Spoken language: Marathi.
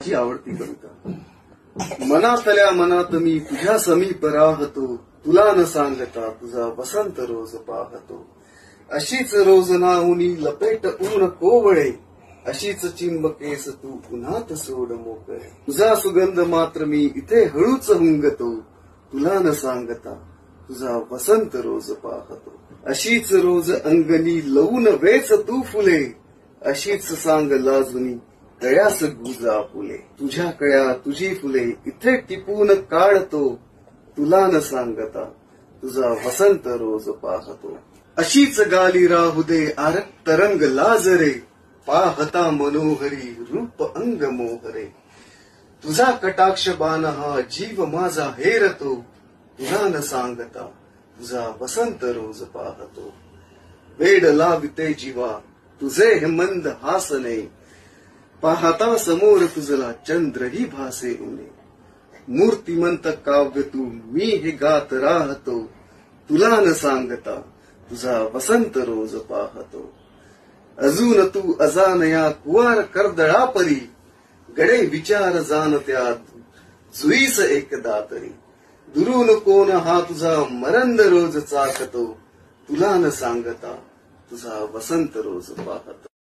माझी आवडती कविता। मनातल्या मनात मी तुझ्या समीप राहतो, तुला न सांगता तुझा वसंत रोज पाहतो। अशीच रोज नाहुनी लपेट ऊन कोवळे, अशीच चिंब केस तू पुन्हात सोड मोकळे। तुझा सुगंध मात्र मी इथे हळूच हुंगतो, तुला न सांगता तुझा वसंत रोज पाहतो। अशीच रोज अंगणी लवून वेच तू फुले, अशीच सांग लाजुनी तळ्यास गुजा फुले। तुझ्या कळ्या तुझी फुले इथे टिपून काढतो, तुला न सांगता तुझा वसंत रोज पाहतो। अशीच गाली राहू दे आरक्त रंग लाजरे, पाहता मनोहरी रूप अंग मोहरे। तुझा कटाक्ष बाण हा जीव माझा हेरतो, तुला न सांगता तुझा वसंत रोज पाहतो। वेड लाविते जीवा तुझे हे मंद हासने, पाहता समोर तुझला चंद्रही भासे उने। मूर्तिमंत काव्य तू मी हे गात राहतो, तुला न सांगता तुझा वसंत रोज पाहतो। अजून तू अजानया कुवार कर्दळा परी, गडे विचार जाणत्या सुईस एकदा तरी। दुरून कोण हा तुझा मरंद रोज चाकतो, तुला न सांगता तुझा वसंत रोज पाहतो।